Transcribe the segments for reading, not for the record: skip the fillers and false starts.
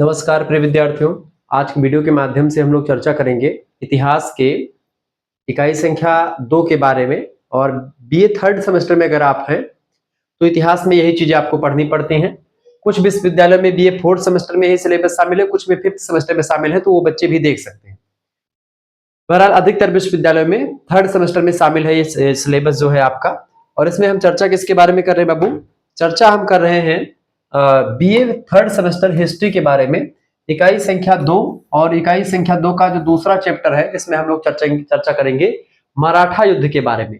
नमस्कार प्रिय विद्यार्थियों। आज की वीडियो के माध्यम से हम लोग चर्चा करेंगे इतिहास के इकाई संख्या 2 के बारे में। और बीए थर्ड सेमेस्टर में अगर आप हैं तो इतिहास में यही चीजें आपको पढ़नी पड़ती हैं। कुछ विश्वविद्यालयों में बीए फोर्थ सेमेस्टर में यही सिलेबस शामिल है, कुछ में फिफ्थ सेमेस्टर में शामिल है, तो वो बच्चे भी देख सकते हैं। बहरहाल अधिकतर विश्वविद्यालयों में थर्ड सेमेस्टर में शामिल है ये सिलेबस जो है आपका। और इसमें हम चर्चा किसके बारे में कर रहे हैं बाबू? चर्चा हम कर रहे हैं बीए थर्ड सेमेस्टर हिस्ट्री के बारे में, इकाई संख्या 2। और इकाई संख्या 2 का जो दूसरा चैप्टर है इसमें हम लोग चर्चा करेंगे मराठा युद्ध के बारे में।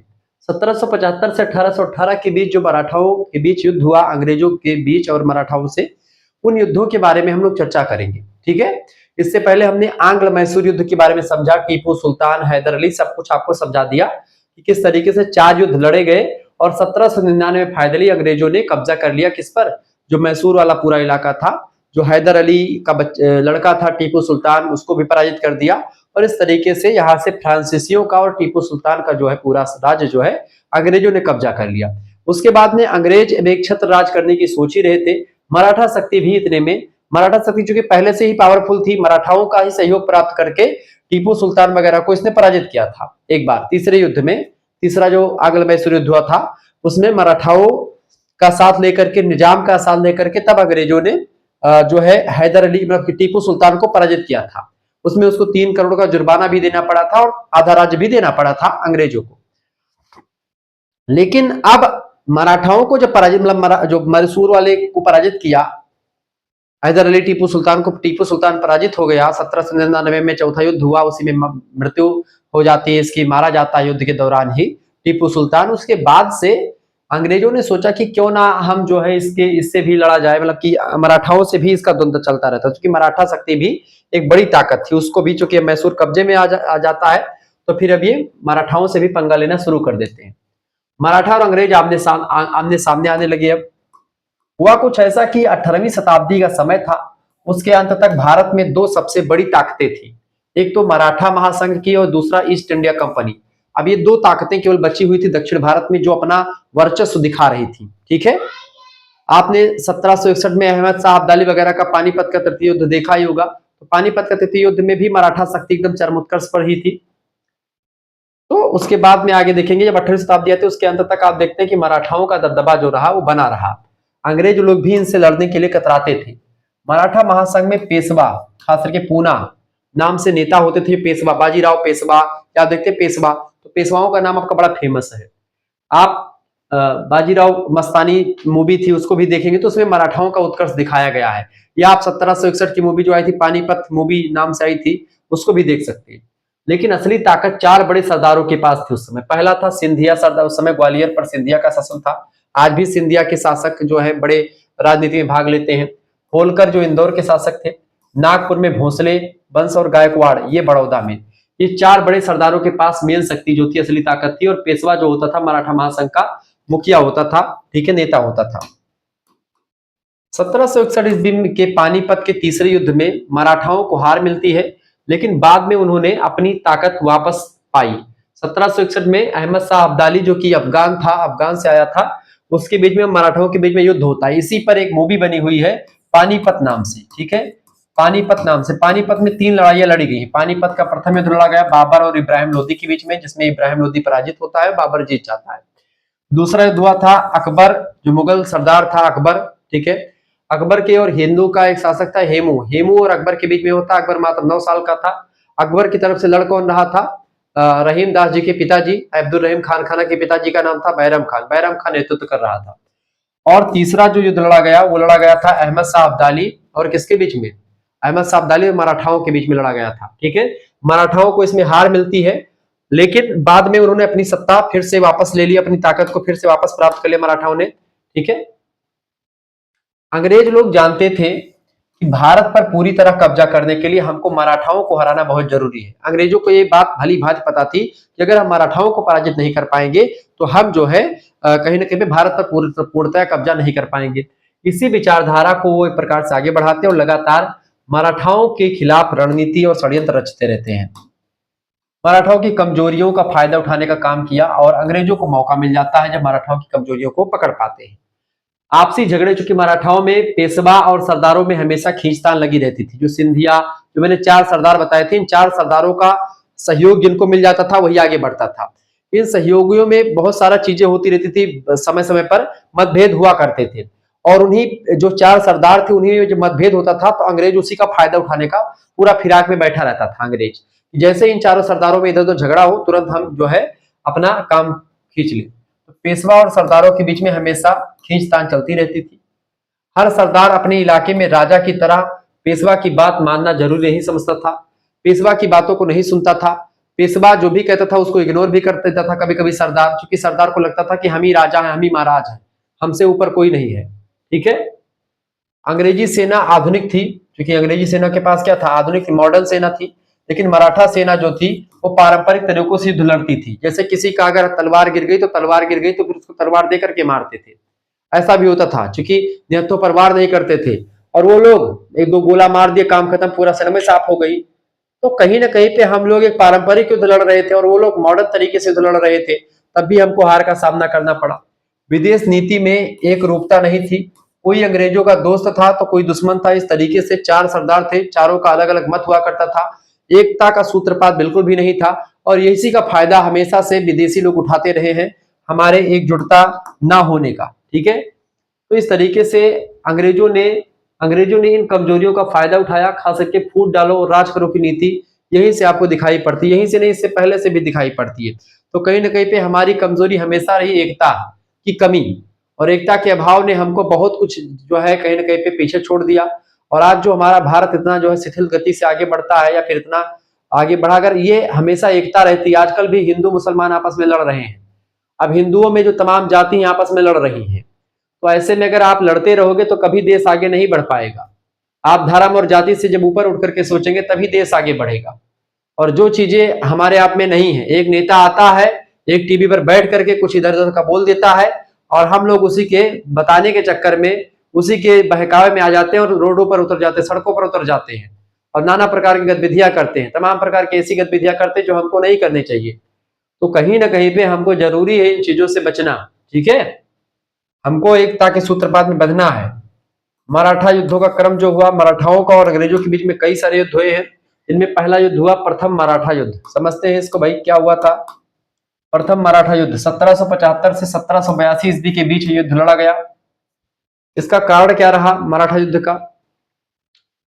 1775 से 1818 के बीच जो मराठाओं के बीच युद्ध हुआ अंग्रेजों के बीच और मराठाओं से, उन युद्धों के बारे में हम लोग चर्चा करेंगे। ठीक है, इससे पहले हमने आंग्ल मैसूर युद्ध के बारे में समझा, टीपू सुल्तान, हैदर अली, सब कुछ आपको समझा दिया कि किस तरीके से 4 युद्ध लड़े गए। और 1799 में फायदली अंग्रेजों ने कब्जा कर लिया किस पर? जो मैसूर वाला पूरा इलाका था। जो हैदर अली का लड़का था टीपू सुल्तान, उसको भी पराजित कर दिया। और इस तरीके से यहाँ से फ्रांसीसियों का और टीपू सुल्तान का जो है पूरा राज्य जो है अंग्रेजों ने कब्जा कर लिया। उसके बाद में अंग्रेज एक छत्र राज करने की सोच ही रहे थे। मराठा शक्ति भी इतने में, मराठा शक्ति चूंकि पहले से ही पावरफुल थी, मराठाओं का ही सहयोग प्राप्त करके टीपू सुल्तान वगैरह को इसने पराजित किया था एक बार तीसरे युद्ध में। तीसरा जो आंग्ल मैसूर युद्ध हुआ था उसमें मराठाओं का साथ लेकर के, निजाम का साथ लेकर के, तब अंग्रेजों ने जो है हैदर अली मतलब टीपू सुल्तान को पराजित किया था। उसमें उसको 3 करोड़ का जुर्माना भी देना पड़ा था और आधा राज्य भी देना पड़ा था अंग्रेजों को। लेकिन अब मराठाओं को जब पराजित मतलब जो मैसूर वाले को पराजित किया हैदर अली, टीपू सुल्तान पराजित हो गया। 1799 में चौथा युद्ध हुआ, उसी में मृत्यु हो जाती है इसकी, मारा जाता है युद्ध के दौरान ही टीपू सुल्तान। उसके बाद से अंग्रेजों ने सोचा कि क्यों ना हम जो है इससे भी लड़ा जाए, मतलब कि मराठाओं से भी इसका द्वंद्व चलता रहता है, क्योंकि मराठा शक्ति भी एक बड़ी ताकत थी। उसको भी चूंकि मैसूर कब्जे में आ जाता है, तो फिर अब ये मराठाओं से भी पंगा लेना शुरू कर देते हैं। मराठा और अंग्रेज आमने सामने आने लगे। अब हुआ कुछ ऐसा कि 18वीं शताब्दी का समय था, उसके अंत तक भारत में 2 सबसे बड़ी ताकतें थी, एक तो मराठा महासंघ की और दूसरा ईस्ट इंडिया कंपनी। अब ये 2 ताकतें केवल बची हुई थी दक्षिण भारत में, जो अपना वर्चस्व दिखा रही थी। ठीक है, आपने 1761 में अहमद शाह अब्दाली वगैरह का पानीपत का तृतीय युद्ध देखा ही होगा। तो पानीपत का तृतीय युद्ध में भी मराठा शक्ति एकदम चरमोत्कर्ष पर ही थी। तो उसके बाद में आगे देखेंगे, जब 18वीं शताब्दी आती है उसके अंत तक आप देखते हैं कि मराठाओं का दबदबा जो रहा वो बना रहा। अंग्रेज लोग भी इनसे लड़ने के लिए कतराते थे। मराठा महासंघ में पेशवा, खास करके पूना नाम से नेता होते थे, पेशवा, बाजीराव पेशवा। क्या देखते पेशवा, तो पेशवाओं का नाम आपका बड़ा फेमस है। आप बाजीराव मस्तानी मूवी थी, उसको भी देखेंगे तो उसमें मराठाओं का उत्कर्ष दिखाया गया है। या आप 1761 की मूवी जो आई थी, पानीपत मूवी नाम से आई थी, उसको भी देख सकते हैं। लेकिन असली ताकत 4 बड़े सरदारों के पास थी उस समय। पहला था सिंधिया सरदार, उस समय ग्वालियर पर सिंधिया का शासन था। आज भी सिंधिया के शासक जो है बड़े राजनीति में भाग लेते हैं। होलकर जो इंदौर के शासक थे, नागपुर में भोसले वंश और गायकवाड़ ये बड़ौदा में। ये 4 बड़े सरदारों के पास मेन शक्ति जो थी, असली ताकत थी। और पेशवा जो होता था मराठा महासंघ का मुखिया होता था, ठीक है, नेता होता था। 1761 ईस्वी के पानीपत के तीसरे युद्ध में मराठाओं को हार मिलती है, लेकिन बाद में उन्होंने अपनी ताकत वापस पाई। 1761 में अहमद शाह अब्दाली जो कि अफगान था, अफगान से आया था, उसके बीच में मराठाओं के बीच में युद्ध होता है। इसी पर एक मूवी बनी हुई है पानीपत नाम से। ठीक है, पानीपत नाम से। पानीपत में 3 लड़ाइयां लड़ी गई। पानीपत का प्रथम युद्ध लड़ा गया बाबर और इब्राहिम लोदी के बीच में, जिसमें इब्राहिम लोदी पराजित होता है, बाबर जीत जाता है। दूसरा युद्ध हुआ था अकबर, जो मुगल सरदार था अकबर, ठीक है, अकबर के और हिंदू का एक शासक था हेमू। हेमू और अकबर के बीच में होता। अकबर मात्र 9 साल का था। अकबर की तरफ से लड़ कौन रहा था? रहीम दास जी के पिताजी, अब्दुल रहीम खान खाना के पिताजी का नाम था बैरम खान। बैरम खान नेतृत्व कर रहा था। और तीसरा जो युद्ध लड़ा गया वो लड़ा गया था अहमद शाह अब्दाली और किसके बीच में? अहमद शाह अब्दाली और मराठाओं के बीच में लड़ा गया था। ठीक है, मराठाओं को इसमें हार मिलती है, लेकिन बाद में उन्होंने अपनी सत्ता फिर से वापस ले ली, अपनी ताकत को फिर से वापस प्राप्त कर लिया मराठाओं ने। ठीक है, अंग्रेज लोग जानते थे कि भारत पर पूरी तरह कब्जा करने के लिए हमको मराठाओं को हराना बहुत जरूरी है। अंग्रेजों को ये बात भली भांति पता थी कि अगर हम मराठाओं को पराजित नहीं कर पाएंगे तो हम जो है कहीं ना कहीं भारत पर पूर्णतः कब्जा नहीं कर पाएंगे। इसी विचारधारा को वो एक प्रकार से आगे बढ़ाते और लगातार मराठाओं के खिलाफ रणनीति और षड्यंत्र रचते रहते हैं। मराठाओं की कमजोरियों का फायदा उठाने का काम किया और अंग्रेजों को मौका मिल जाता है जब मराठाओं की कमजोरियों को पकड़ पाते हैं। आपसी झगड़े, चूंकि मराठाओं में पेशवा और सरदारों में हमेशा खींचतान लगी रहती थी। जो सिंधिया, जो मैंने 4 सरदार बताए थे, इन 4 सरदारों का सहयोग जिनको मिल जाता था वही आगे बढ़ता था। इन सहयोगियों में बहुत सारा चीजें होती रहती थी, समय समय पर मतभेद हुआ करते थे, और उन्हीं जो 4 सरदार थे उन्हीं में जो मतभेद होता था तो अंग्रेज उसी का फायदा उठाने का पूरा फिराक में बैठा रहता था अंग्रेज। जैसे इन चारों सरदारों में इधर उधर झगड़ा हो, तुरंत हम जो है अपना काम खींच ले। तो पेशवा और सरदारों के बीच में हमेशा खींचतान चलती रहती थी। हर सरदार अपने इलाके में राजा की तरह पेशवा की बात मानना जरूरी नहीं समझता था, पेशवा की बातों को नहीं सुनता था। पेशवा जो भी कहता था उसको इग्नोर भी कर देता था कभी कभी सरदार, क्योंकि सरदार को लगता था कि हम ही राजा हैं, हम ही महाराज हैं, हमसे ऊपर कोई नहीं है। ठीक है। अंग्रेजी सेना आधुनिक थी, क्योंकि अंग्रेजी सेना के पास क्या था, आधुनिक मॉडर्न सेना थी। लेकिन मराठा सेना जो थी वो पारंपरिक तरीकों से युद्ध लड़ती थी। जैसे किसी का अगर तलवार गिर गई तो तलवार गिर गई, तो फिर उसको तलवार दे करके मारते थे, ऐसा भी होता था। क्योंकि निहत्थों पर वार नहीं करते थे, और वो लोग एक दो गोला मार दिए, काम खत्म, पूरा समय साफ हो गई। तो कहीं ना कहीं पे हम लोग एक पारंपरिक युद्ध लड़ रहे थे और वो लोग मॉडर्न तरीके से युद्ध लड़ रहे थे, तब भी हमको हार का सामना करना पड़ा। विदेश नीति में एक रूपता नहीं थी, कोई अंग्रेजों का दोस्त था तो कोई दुश्मन था। इस तरीके से 4 सरदार थे, चारों का अलग अलग मत हुआ करता था, एकता का सूत्रपात बिल्कुल भी नहीं था, और इसी का फायदा हमेशा से विदेशी लोग उठाते रहे हैं, हमारे एकजुटता ना होने का। ठीक है। तो इस तरीके से अंग्रेजों ने इन कमजोरियों का फायदा उठाया, खास करके फूट डालो और राज करो की नीति यहीं से आपको दिखाई पड़ती है, यहीं से नहीं, इससे पहले से भी दिखाई पड़ती है। तो कहीं ना कहीं पे हमारी कमजोरी हमेशा रही एकता की कमी, और एकता के अभाव ने हमको बहुत कुछ जो है कहीं ना कहीं पे पीछे छोड़ दिया। और आज जो हमारा भारत इतना जो है शिथिल गति से आगे बढ़ता है, या फिर इतना आगे बढ़ा, अगर ये हमेशा एकता रहती। आजकल भी हिंदू मुसलमान आपस में लड़ रहे हैं, अब हिंदुओं में जो तमाम जाति आपस में लड़ रही हैं, तो ऐसे में अगर आप लड़ते रहोगे तो कभी देश आगे नहीं बढ़ पाएगा। आप धर्म और जाति से जब ऊपर उठ करके सोचेंगे तभी देश आगे बढ़ेगा। और जो चीजें हमारे आप में नहीं है, एक नेता आता है, एक टीवी पर बैठ करके कुछ इधर उधर का बोल देता है, और हम लोग उसी के बताने के चक्कर में, उसी के बहकावे में आ जाते हैं और रोडों पर उतर जाते हैं, सड़कों पर उतर जाते हैं, और नाना प्रकार की गतिविधियां करते हैं, तमाम प्रकार की ऐसी गतिविधियां करते हैं जो हमको नहीं करनी चाहिए। तो कहीं ना कहीं पे हमको जरूरी है इन चीजों से बचना। ठीक है। हमको एकता के सूत्रपात में बंधना है। मराठा युद्धों का क्रम जो हुआ, मराठाओं का और अंग्रेजों के बीच में कई सारे युद्ध हुए हैं। इनमें पहला युद्ध हुआ प्रथम मराठा युद्ध। समझते हैं इसको भाई, क्या हुआ था। प्रथम मराठा युद्ध 1775 से 1782 ईस्वी के बीच युद्ध लड़ा गया। इसका कारण क्या रहा मराठा युद्ध का।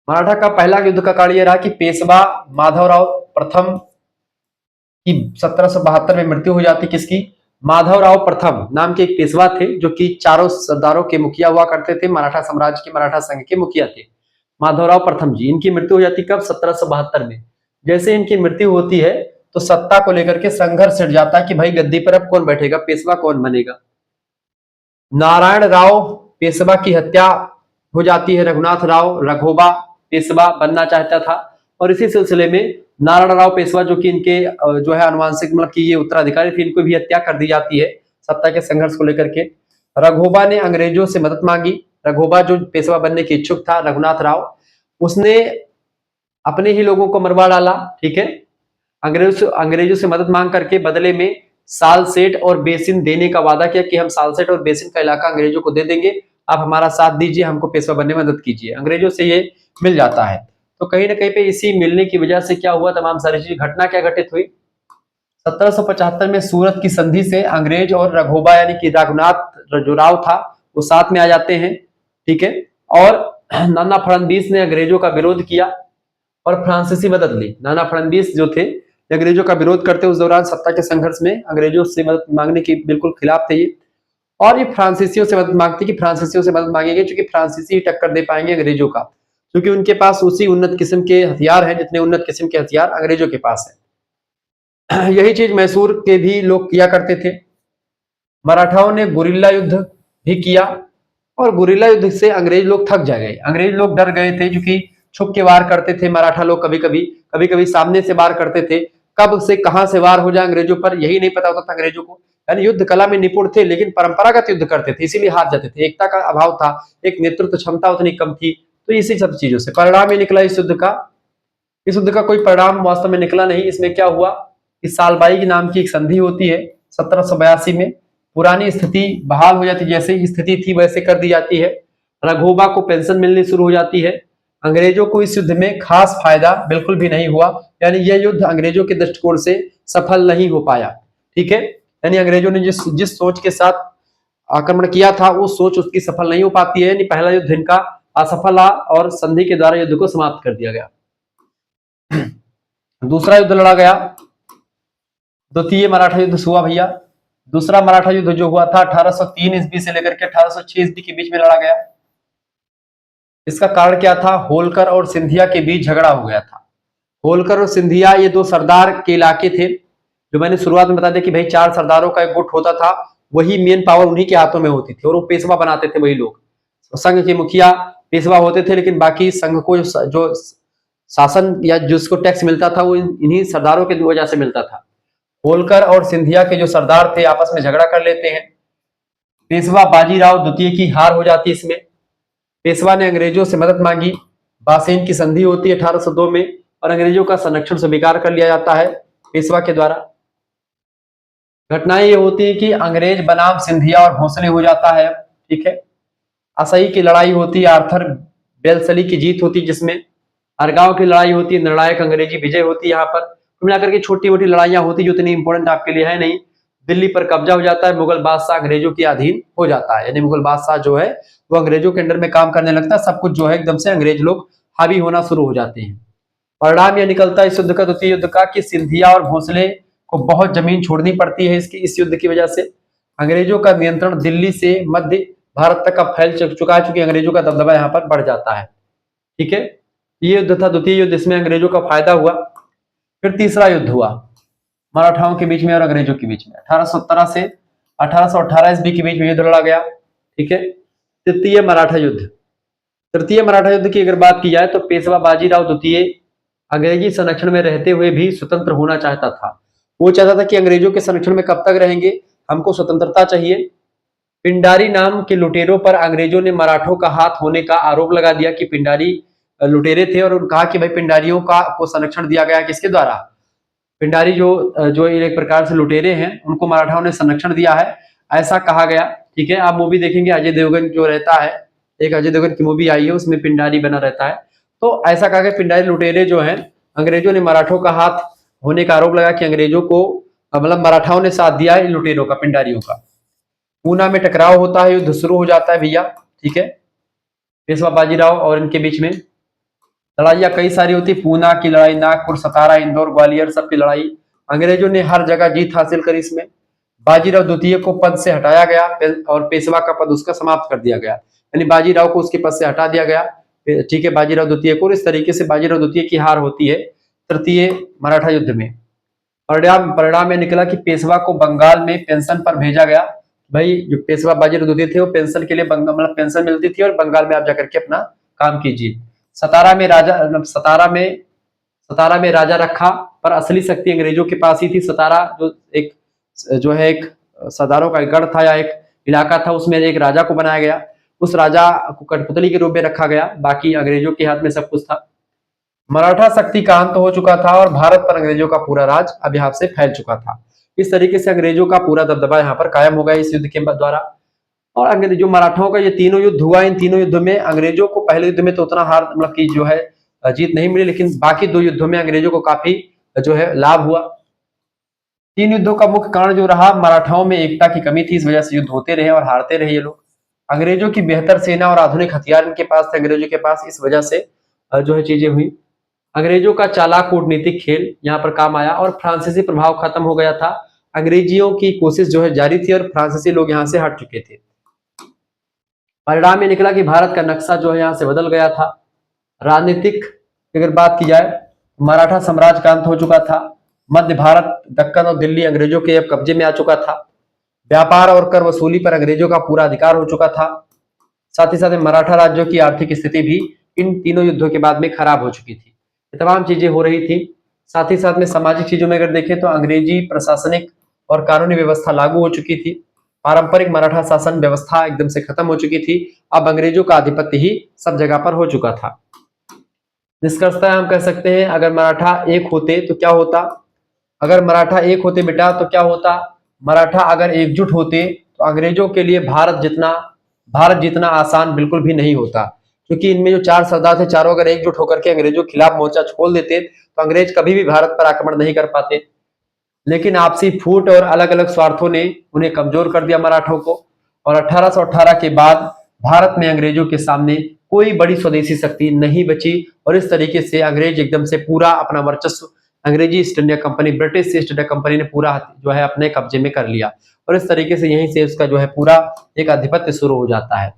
मराठा का पहला युद्ध का कारण यह रहा कि पेशवा माधवराव प्रथम की 1772 में मृत्यु हो जाती। किसकी? माधवराव प्रथम नाम के एक पेशवा थे, जो कि चारों सरदारों के मुखिया हुआ करते थे, मराठा साम्राज्य के, मराठा संघ के मुखिया थे माधवराव प्रथम जी। इनकी मृत्यु हो जाती कब? 1772 में। जैसे इनकी मृत्यु होती है तो सत्ता को लेकर के संघर्ष छिड़ जाता है कि भाई गद्दी पर अब कौन बैठेगा, पेशवा कौन बनेगा। नारायण राव पेशवा की हत्या हो जाती है। रघुनाथ राव रघोबा पेशवा बनना चाहता था, और इसी सिलसिले में नारायण राव पेशवा, जो कि इनके जो है अनुवांशिक मतलब कि ये उत्तराधिकारी थे, इनको भी हत्या कर दी जाती है सत्ता के संघर्ष को लेकर के। रघोबा ने अंग्रेजों से मदद मांगी। रघोबा जो पेशवा बनने के इच्छुक था, रघुनाथ राव, उसने अपने ही लोगों को मरवा डाला। ठीक है। अंग्रेजों से मदद मांग करके बदले में सालसेट और बेसिन देने का वादा किया कि हम सालसेट और बेसिन का इलाका अंग्रेजों को दे देंगे, आप हमारा साथ दीजिए, हमको पेशवा बनने में मदद कीजिए। अंग्रेजों से ये मिल जाता है। तो कहीं ना कहीं पे इसी मिलने की वजह से क्या हुआ, तमाम सारी चीज, घटना क्या घटित हुई। 1775 में सूरत की संधि से अंग्रेज और रघोबा यानी कि रघुनाथ जो राव था वो साथ में आ जाते हैं। ठीक है। और नाना फड़नवीस ने अंग्रेजों का विरोध किया और फ्रांसीसी मदद ली। नाना फड़नवीस जो थे अंग्रेजों का विरोध करते उस दौरान सत्ता के संघर्ष में, अंग्रेजों से मदद मांगने की बिल्कुल खिलाफ थे ये, और ये फ्रांसीसियों से मदद मांगते कि फ्रांसीसियों से मदद मांगेंगे क्योंकि फ्रांसीसी टक्कर दे पाएंगे अंग्रेजों का, क्योंकि उनके पास उसी उन्नत किस्म के हथियार हैं जितने उन्नत किस्म के हथियार अंग्रेजों के पास है। यही चीज मैसूर के भी लोग किया करते थे। मराठाओं ने गुरिल्ला युद्ध भी किया, और गुरिल्ला युद्ध से अंग्रेज लोग थक जा गए, अंग्रेज लोग डर गए थे, क्योंकि छुप के वार करते थे मराठा लोग, कभी कभी सामने से वार करते थे, कब से कहां से वार हो जाए अंग्रेजों पर यही नहीं पता होता था अंग्रेजों को। यानी युद्ध कला में निपुण थे लेकिन परंपरागत युद्ध करते थे, इसीलिए हार जाते थे। एकता का अभाव था, एक नेतृत्व क्षमता उतनी कम थी। तो इसी सब चीजों से परिणाम ये निकला इस युद्ध का। इस युद्ध का कोई परिणाम वास्तव में निकला नहीं। इसमें क्या हुआ कि सालबाई की नाम की एक संधि होती है 1782 में, पुरानी स्थिति बहाल हो जाती, जैसे स्थिति थी वैसे कर दी जाती है। राघोबा को पेंशन मिलनी शुरू हो जाती है। अंग्रेजों को इस युद्ध में खास फायदा बिल्कुल भी नहीं हुआ, यानी यह युद्ध अंग्रेजों के दृष्टिकोण से सफल नहीं हो पाया। ठीक है, यानी अंग्रेजों ने जिस सोच के साथ आक्रमण किया था वो सोच उसकी सफल नहीं हो पाती है, यानी पहला युद्ध इनका असफल रहा और संधि के द्वारा युद्ध को समाप्त कर दिया गया। दूसरा युद्ध लड़ा गया, द्वितीय मराठा युद्ध हुआ भैया। दूसरा मराठा युद्ध जो हुआ था 1803 ईस्वी से लेकर के 1806 ईस्वी के बीच में लड़ा गया। इसका कारण क्या था? होलकर और सिंधिया के बीच झगड़ा हो गया था। होलकर और सिंधिया ये दो सरदार के इलाके थे, जो मैंने शुरुआत में बता दिया कि भाई 4 सरदारों का एक गुट होता था, वही मेन पावर उन्हीं के हाथों में होती थी और वो पेशवा बनाते थे वही लोग। संघ के मुखिया पेशवा होते थे, लेकिन बाकी संघ को जो शासन या जिसको टैक्स मिलता था वो इन्हीं सरदारों के वजह से मिलता था। होलकर और सिंधिया के जो सरदार थे आपस में झगड़ा कर लेते हैं। पेशवा बाजीराव द्वितीय की हार हो जाती है इसमें। पेशवा ने अंग्रेजों से मदद मांगी, बासेन की संधि होती है 1802 में और अंग्रेजों का संरक्षण स्वीकार कर लिया जाता है पेशवा के द्वारा। घटनाएं ये होती है कि अंग्रेज बनाम सिंधिया और भोसले हो जाता है। ठीक है, असही की लड़ाई होती है, आर्थर बेलसली की जीत होती है, जिसमें अरगांव की लड़ाई होती है, निर्णायक अंग्रेजी विजय होती है। यहाँ पर मिलाकर के छोटी मोटी लड़ाइयां होती जो इतनी इंपॉर्टेंट आपके लिए है नहीं। दिल्ली पर कब्जा हो जाता है, मुगल बादशाह अंग्रेजों के अधीन हो जाता है, यानी मुगल बादशाह जो है वो अंग्रेजों के अंडर में काम करने लगता है। सब कुछ जो है एकदम से अंग्रेज लोग हावी होना शुरू हो जाते हैं। परिणाम यह निकलता है इस युद्ध का, द्वितीय युद्ध का, कि सिंधिया और भोसले को बहुत जमीन छोड़नी पड़ती है इस युद्ध की वजह से। अंग्रेजों का नियंत्रण दिल्ली से मध्य भारत तक अब फैल चुका है, चूंकि अंग्रेजों का दबदबा यहाँ पर बढ़ जाता है। ठीक है, ये युद्ध था द्वितीय युद्ध, इसमें अंग्रेजों का फायदा हुआ। फिर तीसरा युद्ध हुआ मराठाओं के बीच में और अंग्रेजों के बीच में, 1817 से 1818 ईस्वी के बीच में युद्ध लड़ा गया। ठीक है, तृतीय मराठा युद्ध। तृतीय मराठा युद्ध की अगर बात की जाए तो पेशवा बाजीराव द्वितीय अंग्रेजी संरक्षण में रहते हुए भी स्वतंत्र होना चाहता था। वो चाहता था कि अंग्रेजों के संरक्षण में कब तक रहेंगे, हमको स्वतंत्रता चाहिए। पिंडारी नाम के लुटेरों पर अंग्रेजों ने मराठों का हाथ होने का आरोप लगा दिया कि पिंडारी लुटेरे थे, और कहा कि भाई पिंडारियों को संरक्षण दिया गया किसके द्वारा? पिंडारी जो एक प्रकार से लुटेरे हैं उनको मराठाओं ने संरक्षण दिया है, ऐसा कहा गया। ठीक है, आप मूवी देखेंगे अजय देवगन जो रहता है, एक अजय देवगन की मूवी आई है उसमें पिंडारी बना रहता है, तो ऐसा कहा कि पिंडारी लुटेरे जो हैं अंग्रेजों ने मराठों का हाथ होने का आरोप लगा कि अंग्रेजों को मतलब मराठाओं ने साथ दिया है लुटेरों का, पिंडारियों का। पूना में टकराव होता है, युद्ध शुरू हो जाता है भैया। ठीक है, पेशवा बाजीराव और इनके बीच में लड़ाइयां कई सारी होती, पूना की लड़ाई, नागपुर, सतारा, इंदौर, ग्वालियर सबकी लड़ाई। अंग्रेजों ने हर जगह जीत हासिल करी इसमें। बाजीराव द्वितीय को पद से हटाया गया और पेशवा का पद उसका समाप्त कर दिया गया, यानी बाजीराव को उसके पद से हटा दिया गया। ठीक है, बाजीराव द्वितीय को। इस तरीके से बाजीराव द्वितीय की हार होती है तृतीय मराठा युद्ध में। परिणाम में निकला कि पेशवा को बंगाल में पेंशन पर भेजा गया। भाई जो पेशवा बाजीराव द्वितीय थे वो पेंशन के लिए मतलब पेंशन मिलती थी और बंगाल में आप जाकर के अपना काम कीजिए। सतारा में राजा रखा, पर असली शक्ति अंग्रेजों के पास ही थी। सतारा जो है एक सरदारों का गढ़ था या एक इलाका था, उसमें एक राजा को बनाया गया। उस राजा को कठपुतली के रूप में रखा गया, बाकी अंग्रेजों के हाथ में सब कुछ था। मराठा शक्ति का अंत हो चुका था और भारत पर अंग्रेजों का पूरा राज अब यहाँ से फैल चुका था। इस तरीके से अंग्रेजों का पूरा दबदबा यहाँ पर कायम हो गया इस युद्ध के द्वारा। और अंग्रेजों मराठाओं का ये तीनों युद्ध हुआ, इन तीनों युद्धों में अंग्रेजों को पहले युद्ध में तो उतना हार मतलब की जो है जीत नहीं मिली, लेकिन बाकी 2 युद्धों में अंग्रेजों को काफी जो है लाभ हुआ। 3 युद्धों का मुख्य कारण जो रहा, मराठाओं में एकता की कमी थी, इस वजह से युद्ध होते रहे और हारते रहे ये लोग। अंग्रेजों की बेहतर सेना और आधुनिक हथियार इनके पास थे अंग्रेजों के पास, इस वजह से जो है चीजें हुई। अंग्रेजों का चालाक कूटनीतिक खेल यहाँ पर काम आया और फ्रांसीसी प्रभाव खत्म हो गया था। अंग्रेजियों की कोशिश जो है जारी थी और फ्रांसीसी लोग यहाँ से हट चुके थे। परिणाम ये निकला कि भारत का नक्शा जो है यहाँ से बदल गया था। राजनीतिक अगर बात की जाए, मराठा साम्राज्य का अंत हो चुका था। मध्य भारत, दक्कन और दिल्ली अंग्रेजों के अब कब्जे में आ चुका था। व्यापार और कर वसूली पर अंग्रेजों का पूरा अधिकार हो चुका था। साथ ही साथ मराठा राज्यों की आर्थिक स्थिति भी इन तीनों युद्धों के बाद में खराब हो चुकी थी। ये तमाम चीजें हो रही थी। साथ ही साथ में सामाजिक चीजों में अगर देखें तो अंग्रेजी प्रशासनिक और कानूनी व्यवस्था लागू हो चुकी थी। पारंपरिक मराठा शासन व्यवस्था एकदम से खत्म हो चुकी थी। अब अंग्रेजों का आधिपत्य ही सब जगह पर हो चुका था। निष्कर्षतः हम कह सकते हैं अगर मराठा एक होते तो क्या होता, अगर मराठा एक होते बेटा तो क्या होता, मराठा अगर एकजुट होते तो अंग्रेजों के लिए भारत जितना आसान बिल्कुल भी नहीं होता, क्योंकि इनमें जो चार सरदार थे, चारों अगर एकजुट होकर के अंग्रेजों के खिलाफ मोर्चा खोल देते तो अंग्रेज कभी भी भारत पर आक्रमण नहीं कर पाते। लेकिन आपसी फूट और अलग अलग स्वार्थों ने उन्हें कमजोर कर दिया मराठों को, और 1818 के बाद भारत में अंग्रेजों के सामने कोई बड़ी स्वदेशी शक्ति नहीं बची, और इस तरीके से अंग्रेज एकदम से पूरा अपना वर्चस्व अंग्रेजी east India company, British east India company ने पूरा जो है अपने कब्जे में कर लिया, और इस तरीके से यहीं से उसका जो है पूरा एक आधिपत्य शुरू हो जाता है।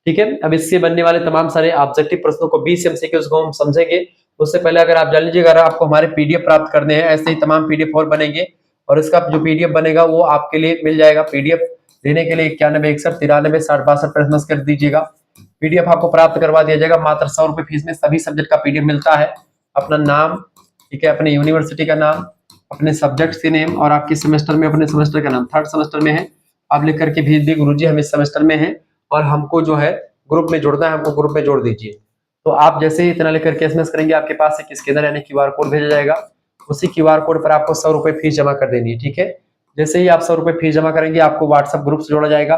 ठीक है, अब इससे बनने वाले तमाम सारे ऑब्जेक्टिव प्रश्नों को 20 एमसीक्यूज को हम समझेंगे। उससे पहले अगर आप जान लीजिए, अगर आपको हमारे पीडीएफ प्राप्त करने हैं, ऐसे ही तमाम पीडीएफ और बनेंगे, और इसका जो पीडीएफ बनेगा वो आपके लिए मिल जाएगा। पीडीएफ देने के लिए 9161936062 पर एसएमएस कर दीजिएगा। पीडीएफ आपको प्राप्त करवा दिया जाएगा मात्र 100 रुपए फीस में। सभी सब्जेक्ट का पीडीएफ मिलता है। अपना नाम, ठीक है, अपने यूनिवर्सिटी का नाम, अपने सब्जेक्ट के नेम, और आपके सेमेस्टर में अपने सेमेस्टर का नाम, थर्ड सेमेस्टर में है आप लिख करके भेज दिए, गुरुजी हम इस सेमेस्टर में हैं और हमको जो है ग्रुप में जोड़ना है, हमको ग्रुप में जोड़ दीजिए। तो आप जैसे ही इतना लेकर के एसएमएस करेंगे, आपके पास एक स्कैनर यानी क्यूआर कोड भेजा जाएगा। उसी क्यूआर कोड पर आपको 100 रुपए फीस जमा कर देनी है। ठीक है, जैसे ही आप 100 रुपए फीस जमा करेंगे, आपको व्हाट्सएप ग्रुप से जोड़ा जाएगा।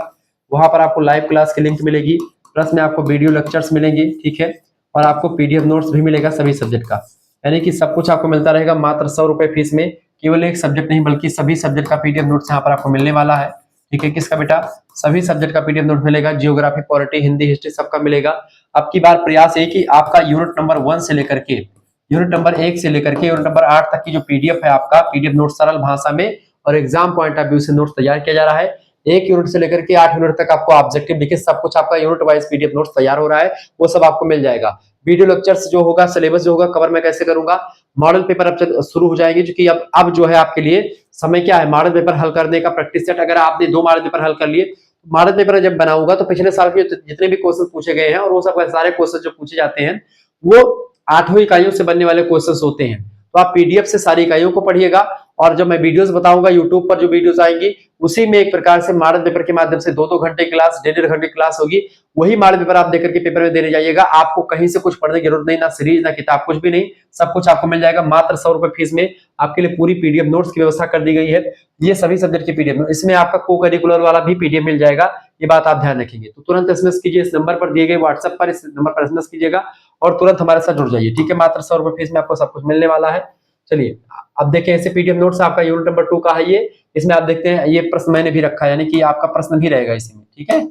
वहां पर आपको लाइव क्लास की लिंक मिलेगी, प्लस में आपको वीडियो लेक्चर्स मिलेंगे। ठीक है, और आपको पीडीएफ नोट्स भी मिलेगा सभी सब्जेक्ट का, यानी कि सब कुछ आपको मिलता रहेगा मात्र 100 रुपए फीस में। केवल एक सब्जेक्ट नहीं बल्कि सभी सब्जेक्ट का पीडीएफ नोट्स यहाँ पर आपको मिलने वाला है। ठीक है, किसका बेटा? सभी सब्जेक्ट का पीडीएफ नोट मिलेगा, जियोग्राफी, पॉलिटी, हिंदी, हिस्ट्री सबका मिलेगा। अब की बार प्रयास है कि आपका यूनिट नंबर 1 से लेकर के यूनिट नंबर 1 से लेकर के यूनिट नंबर 8 तक की जो पीडीएफ है आपका, पीडीएफ नोट सरल भाषा में और एग्जाम पॉइंट ऑफ व्यू से नोट्स तैयार किया जा रहा है। 1 यूनिट से लेकर के 8 यूनिट तक आपको ऑब्जेक्टिव लिखे सब कुछ आपका यूनिट वाइज पीडीएफ नोट्स तैयार हो रहा है, वो सब आपको मिल जाएगा। वीडियो लेक्चर्स जो होगा, सिलेबस जो होगा, कवर मैं कैसे करूंगा, मॉडल पेपर अब शुरू हो जाएंगे, जो कि अब जो है आपके लिए समय क्या है, मॉडल पेपर हल करने का प्रैक्टिस सेट। अगर आपने 2 मॉडल पेपर हल कर लिए, मॉडल पेपर जब बनाऊंगा तो पिछले साल के जितने भी क्वेश्चन पूछे गए हैं और वो सब सारे क्वेश्चन जो पूछे जाते हैं वो 8 इकाइयों से बनने वाले क्वेश्चन होते हैं। तो आप पीडीएफ से सारी इकाइयों को पढ़िएगा, और जब मैं वीडियोस बताऊंगा यूट्यूब पर जो वीडियोस आएंगी उसी में एक प्रकार से मॉडल पेपर के माध्यम से 2-2 घंटे क्लास, 1.5 घंटे क्लास होगी। वही मॉडल पेपर आप देकर के पेपर में देने जाइएगा। आपको कहीं से कुछ पढ़ने की जरूरत नहीं, ना सीरीज ना किताब, कुछ भी नहीं, सब कुछ आपको मिल जाएगा मात्र 100 रुपए फीस में। आपके लिए पूरी पीडीएफ नोट्स की व्यवस्था कर दी गई है। ये सभी सब्जेक्ट की पीडीएफ, इसमें आपका को करिकुलर वाला भी पीडीएफ मिल जाएगा, ये बात आप ध्यान रखेंगे। तो तुरंत एसएमएस कीजिए, इस नंबर पर दिए गए व्हाट्सएप पर, इस नंबर पर एसएमएस कीजिएगा और तुरंत हमारे साथ जुड़ जाइए। ठीक है, मात्र 100 रुपए फीस में आपको सब कुछ मिलने वाला है। चलिए अब देखें, ऐसे पीडीएफ नोट्स आपका यूनिट नंबर 2 का है ये। इसमें आप देखते हैं ये प्रश्न मैंने भी रखा है, यानी कि आपका प्रश्न भी रहेगा इसमें। ठीक है,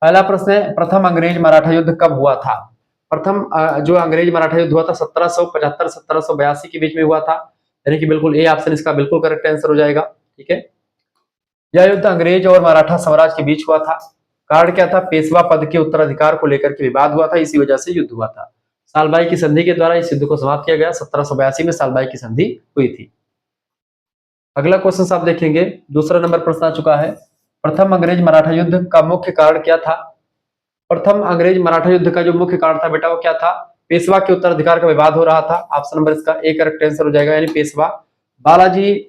पहला प्रश्न है, प्रथम अंग्रेज मराठा युद्ध कब हुआ था? प्रथम जो अंग्रेज मराठा युद्ध हुआ था 1775-1782 के बीच में हुआ था, यानी कि बिल्कुल ए ऑप्शन इसका बिल्कुल करेक्ट आंसर हो जाएगा। ठीक है, यह युद्ध अंग्रेज और मराठा साम्राज्य के बीच हुआ था। कारण क्या था? पेशवा पद के उत्तराधिकार को लेकर के विवाद हुआ था, इसी वजह से युद्ध हुआ था। सालबाई की संधि के द्वारा इस युद्ध को समाप्त किया गया। 1782 में सालबाई की संधि हुई थी। अगला क्वेश्चन आप देखेंगे, दूसरा नंबर प्रश्न आ चुका है, प्रथम अंग्रेज मराठा युद्ध का मुख्य कारण क्या था? प्रथम अंग्रेज मराठा युद्ध का जो मुख्य कारण था बेटा वो क्या था? पेशवा के उत्तराधिकार का विवाद हो रहा था। ऑप्शन नंबर इसका ए करेक्ट आंसर हो जाएगा, यानी पेशवा बालाजी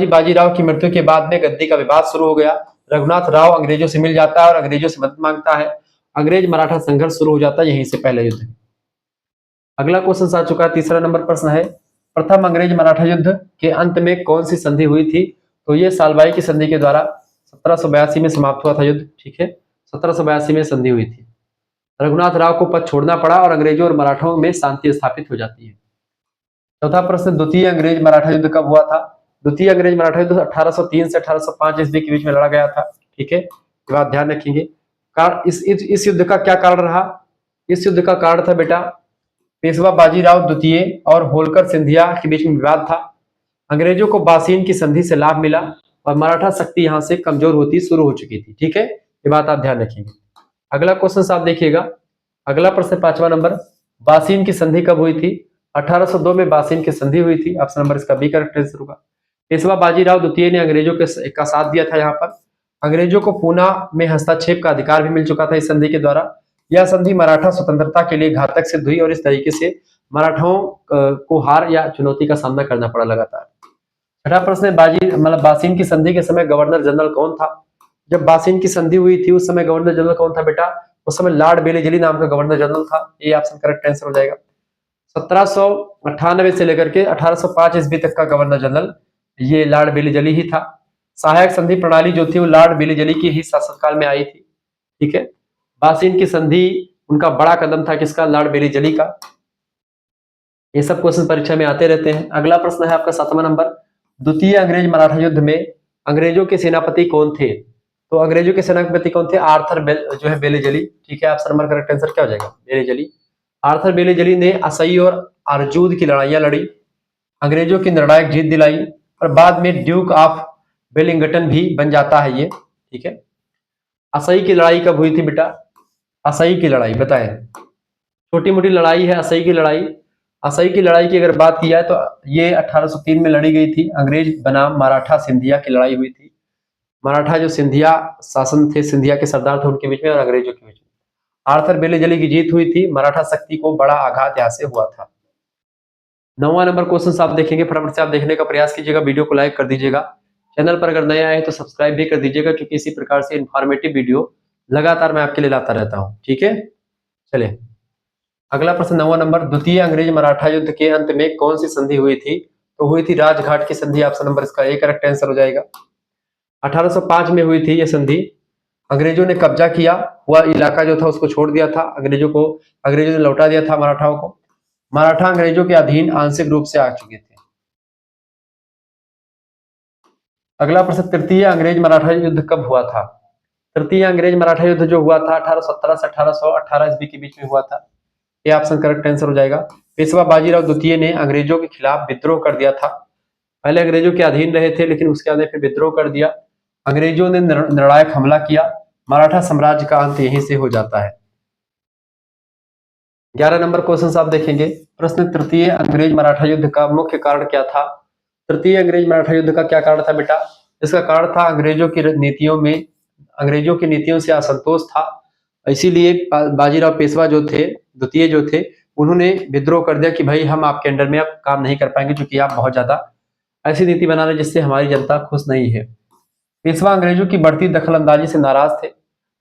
बाजीराव की मृत्यु के बाद में गद्दी का विवाद शुरू हो गया। रघुनाथ राव अंग्रेजों से मिल जाता है और अंग्रेजों से मदद मांगता है। अंग्रेज मराठा संघर्ष शुरू हो जाता है यहीं से पहले युद्ध। अगला क्वेश्चन आ चुका है, तीसरा नंबर प्रश्न है, प्रथम अंग्रेज मराठा युद्ध के अंत में कौन सी संधि हुई थी? तो ये सालबाई की संधि के द्वारा 1782 में समाप्त हुआ था युद्ध। ठीक है, 1782 में संधि हुई थी। रघुनाथ राव को पद छोड़ना पड़ा और अंग्रेजों और मराठों में शांति स्थापित हो जाती है। चौथा प्रश्न, द्वितीय अंग्रेज मराठा युद्ध कब हुआ था? द्वितीय अंग्रेज मराठा युद्ध 1803 से 1805 ईस्वी के बीच में लड़ा गया था। ठीक है, ये बात ध्यान रखेंगे। इस युद्ध का क्या कारण रहा? इस युद्ध का कारण था बेटा पेशवा बाजीराव द्वितीय और होलकर सिंधिया के बीच में विवाद था। अंग्रेजों को बासीन की संधि से लाभ मिला और मराठा शक्ति यहां से कमजोर होती शुरू हो चुकी थी। ठीक है, ये बात आप ध्यान रखेंगे। अगला क्वेश्चन आप देखिएगा, अगला प्रश्न 5वां नंबर, बासीन की संधि कब हुई थी? 1802 में बासीन की संधि हुई थी। ऑप्शन नंबर इसका बी करेक्ट आंसर होगा। पेशवा बाजीराव द्वितीय ने अंग्रेजों का साथ दिया था। यहाँ पर अंग्रेजों को पूना में हस्तक्षेप का अधिकार भी मिल चुका था इस संधि के द्वारा। यह संधि मराठा स्वतंत्रता के लिए घातक सिद्ध हुई और इस तरीके से मराठाओं को हार या चुनौती का सामना करना पड़ा लगातार। छठा प्रश्न है, बासीन की संधि के समय गवर्नर जनरल कौन था? जब बासीन की संधि हुई थी उस समय गवर्नर जनरल कौन था बेटा? उस समय लॉर्ड बेलीजली नाम का गवर्नर जनरल था। ये ऑप्शन करेक्ट आंसर हो जाएगा। 1798 से लेकर के 1805 ईस्वी तक का गवर्नर जनरल ये लॉर्ड बेलीजली ही था। सहायक संधि प्रणाली जो थी वो लॉर्ड बिलीजली की ही शासनकाल में आई थी। ठीक है, बासिन की संधि उनका बड़ा कदम था, किसका? लॉर्ड बिलीजली का। ये सब क्वेश्चन परीक्षा में आते रहते हैं। अगला प्रश्न है आपका 7वां नंबर, द्वितीय अंग्रेज मराठा युद्ध में अंग्रेजों के सेनापति कौन थे? तो अंग्रेजों के सेनापति कौन थे? आर्थर जो है बेलीजली। ठीक है, ऑप्शन नंबर करेक्ट आंसर क्या हो जाएगा? बेलीजली। आर्थर बेलीजली ने असई और अर्जूद की लड़ाइयां लड़ी, अंग्रेजों की निर्णायक जीत दिलाई, और बाद में ड्यूक ऑफ वेलिंगटन भी बन जाता है ये। ठीक है, असई की लड़ाई कब हुई थी बेटा? असई की लड़ाई बताएं। छोटी मोटी लड़ाई है असई की लड़ाई। असई की लड़ाई की अगर बात की जाए तो ये 1803 में लड़ी गई थी। अंग्रेज बनाम मराठा सिंधिया की लड़ाई हुई थी। मराठा जो सिंधिया शासन थे, सिंधिया के सरदार थे, उनके बीच में और अंग्रेजों के बीच में आर्थर बेलीजली की जीत हुई थी। मराठा शक्ति को बड़ा आघात यहाँ से हुआ था। 9वां नंबर क्वेश्चन आप देखेंगे, फटाफट से आप देखने का प्रयास कीजिएगा, वीडियो को लाइक कर दीजिएगा, चैनल पर अगर नए आए तो सब्सक्राइब भी कर दीजिएगा, क्योंकि इसी प्रकार से इन्फॉर्मेटिव वीडियो लगातार मैं आपके लिए लाता रहता हूँ। ठीक है, चलिए अगला प्रश्न 9वां नंबर, द्वितीय अंग्रेज मराठा युद्ध के अंत में कौन सी संधि हुई थी? तो हुई थी राजघाट की संधि। ऑप्शन नंबर इसका ए करेक्ट आंसर हो जाएगा। 1805 में हुई थी यह संधि। अंग्रेजों ने कब्जा किया हुआ इलाका जो था उसको छोड़ दिया था, अंग्रेजों ने लौटा दिया था मराठाओं को। मराठा अंग्रेजों के अधीन आंशिक रूप से आ चुके थे। अगला प्रश्न, तृतीय अंग्रेज मराठा युद्ध कब हुआ था? तृतीय अंग्रेज मराठा युद्ध जो हुआ था 1817 से 1818 ईस्वी के बीच में हुआ था। ये ऑप्शन करेक्ट आंसर हो जाएगा। पेशवा बाजीराव द्वितीय ने अंग्रेजों के खिलाफ विद्रोह कर दिया था। पहले अंग्रेजों के अधीन रहे थे, लेकिन उसके बाद फिर विद्रोह कर दिया। अंग्रेजों ने निर्णायक हमला किया। मराठा साम्राज्य का अंत यहीं से हो जाता है। 11 नंबर क्वेश्चन आप देखेंगे, प्रश्न, तृतीय अंग्रेज मराठा युद्ध का मुख्य कारण क्या था? तृतीय अंग्रेज मराठा युद्ध का क्या कारण था बेटा? इसका कारण था अंग्रेजों की नीतियों से असंतोष था। इसीलिए बाजीराव पेशवा जो थे, द्वितीय जो थे, उन्होंने विद्रोह कर दिया कि भाई हम आपके अंडर में अब काम नहीं कर पाएंगे, क्योंकि आप बहुत ज्यादा ऐसी नीति बना रहे जिससे हमारी जनता खुश नहीं है। पेशवा अंग्रेजों की बढ़ती दखलंदाजी से नाराज थे।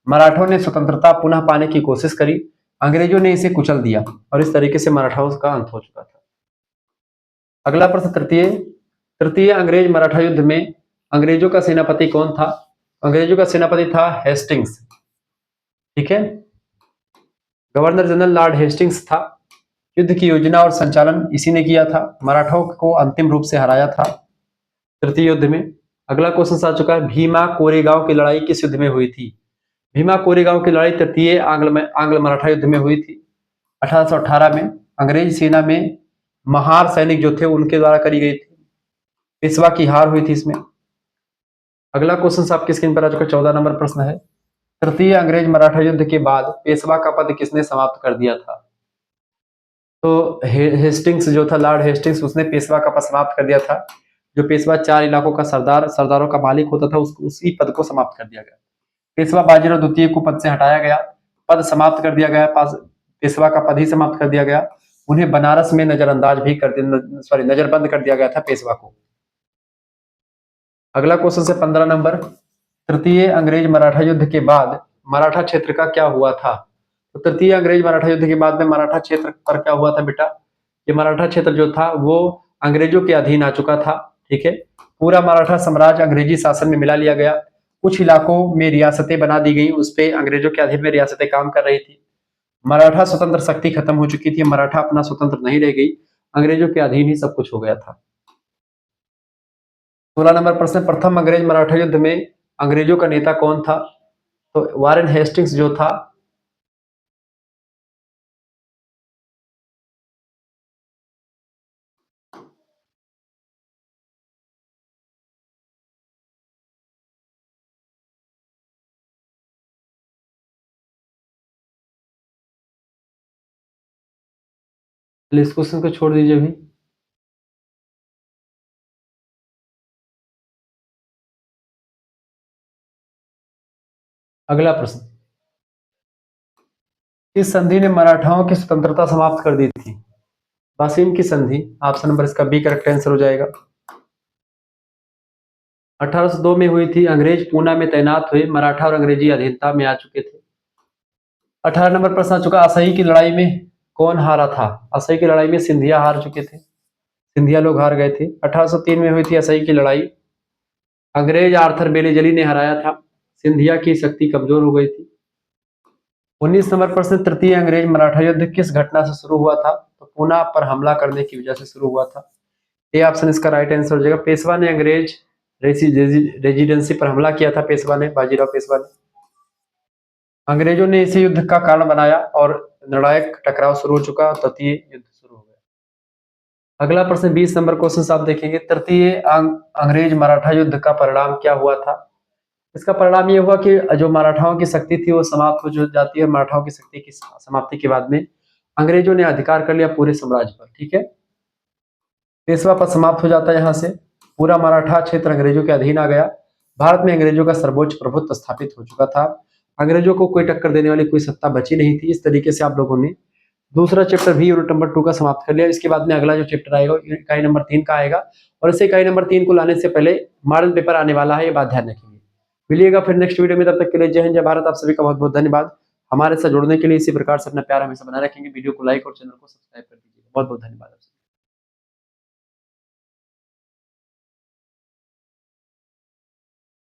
मराठों ने स्वतंत्रता पुनः पाने की कोशिश करी, अंग्रेजों ने इसे कुचल दिया, और इस तरीके से मराठाओं का अंत हो चुका था। अगला प्रश्न, तृतीय अंग्रेज मराठा युद्ध में अंग्रेजों का सेनापति कौन था? अंग्रेजों का सेनापति था हेस्टिंग्स। ठीक है, गवर्नर जनरल लॉर्ड हेस्टिंग्स था। युद्ध की योजना और संचालन इसी ने किया था। मराठाओं को अंतिम रूप से हराया था तृतीय युद्ध में। अगला क्वेश्चन आ चुका है, भीमा कोरेगांव की लड़ाई किस युद्ध में हुई थी? भीमा कोरेगांव की लड़ाई तृतीय आंग्ल मराठा युद्ध में हुई थी 1818 में। अंग्रेज सेना में महार सैनिक जो थे उनके द्वारा करी गई थी। पेशवा की हार हुई थी इसमें। अगला क्वेश्चन आपकी स्क्रीन पर आ चुका 14 नंबर प्रश्न है, तृतीय अंग्रेज मराठा युद्ध के बाद पेशवा का पद किसने समाप्त कर दिया था? तो हेस्टिंग्स जो था, लॉर्ड हेस्टिंग्स, उसने पेशवा का पद समाप्त कर दिया था। जो पेशवा 4 इलाकों का सरदारों का मालिक होता था, उसी पद को समाप्त कर दिया गया। पेशवा बाजीराव द्वितीय को पद से हटाया गया, पद समाप्त कर दिया गया, पेशवा का पद ही समाप्त कर दिया गया। उन्हें बनारस में नजरबंद कर दिया गया था पेशवा को। अगला क्वेश्चन से 15 नंबर, तृतीय अंग्रेज मराठा युद्ध के बाद मराठा क्षेत्र का क्या हुआ था? तो तृतीय अंग्रेज मराठा युद्ध के बाद में मराठा क्षेत्र पर क्या हुआ था बेटा? ये मराठा क्षेत्र जो था वो अंग्रेजों के अधीन आ चुका था। ठीक है, पूरा मराठा साम्राज्य अंग्रेजी शासन में मिला लिया गया। कुछ इलाकों में रियासतें बना दी गई, उस पे अंग्रेजों के अधीन में रियासतें काम कर रही थी। मराठा स्वतंत्र शक्ति खत्म हो चुकी थी, मराठा अपना स्वतंत्र नहीं रह गई, अंग्रेजों के अधीन ही सब कुछ हो गया था। 16 नंबर प्रश्न, प्रथम अंग्रेज मराठा युद्ध में अंग्रेजों का नेता कौन था? तो वारेन हेस्टिंग्स जो था। इस क्वेश्चन को छोड़ दीजिए अभी। अगला प्रश्न, इस संधि ने मराठाओं की स्वतंत्रता समाप्त कर दी थी? बासिन की संधि। ऑप्शन नंबर इसका बी करेक्ट आंसर हो जाएगा। 1802 में हुई थी। अंग्रेज पूना में तैनात हुए, मराठा और अंग्रेजी अधीनता में आ चुके थे। 18 नंबर प्रश्न आ चुका, असही की लड़ाई में कौन हारा था? असही की लड़ाई में सिंधिया हार चुके थे, सिंधिया लोग हार गए थे। 1803 में हुई थी असही की लड़ाई। अंग्रेज आर्थर बेलेजली ने हराया था। सिंधिया की शक्ति कमजोर हो गई थी। 19 नंबर प्रश्न, तृतीय अंग्रेज मराठा युद्ध किस घटना से शुरू हुआ था? तो पूना पर हमला करने की वजह से शुरू हुआ था। ए ऑप्शन इसका राइट आंसर हो जाएगा। पेशवा ने अंग्रेज रेजिडेंसी पर हमला किया था। पेशवा ने, बाजीराव पेशवा ने। अंग्रेजों ने इसे युद्ध का कारण बनाया और निर्णायक टकराव शुरू हो चुका, तृतीय युद्ध शुरू हो गया। अगला प्रश्न 20 नंबर क्वेश्चन आप देखेंगे, तृतीय अंग्रेज मराठा युद्ध का परिणाम क्या हुआ था? इसका परिणाम ये हुआ कि जो मराठाओं की शक्ति थी वो समाप्त हो जाती है। मराठाओं की शक्ति की समाप्ति के बाद में अंग्रेजों ने अधिकार कर लिया पूरे साम्राज्य पर। ठीक है, पेशवा पद समाप्त हो जाता है। यहाँ से पूरा मराठा क्षेत्र अंग्रेजों के अधीन आ गया। भारत में अंग्रेजों का सर्वोच्च प्रभुत्व स्थापित हो चुका था। अंग्रेजों को कोई टक्कर देने वाली कोई सत्ता बची नहीं थी। इस तरीके से आप लोगों ने दूसरा चैप्टर भी यूनिट नंबर 2 का समाप्त कर लिया। इसके बाद में अगला जो चैप्टर आएगा इकाई नंबर 3 का आएगा, और इसे इकाई नंबर 3 को लाने से पहले मॉडल पेपर आने वाला है, ये बात ध्यान रखेंगे। मिलिएगा फिर नेक्स्ट वीडियो में, तब तक के लिए जय हिंद जय भारत। आप सभी का बहुत बहुत धन्यवाद। हमारे साथ जुड़ने के लिए इसी प्रकार से अपना प्यार हमेशा बनाए रखेंगे। वीडियो को लाइक और चैनल को सब्सक्राइब कर दीजिए। बहुत बहुत धन्यवाद।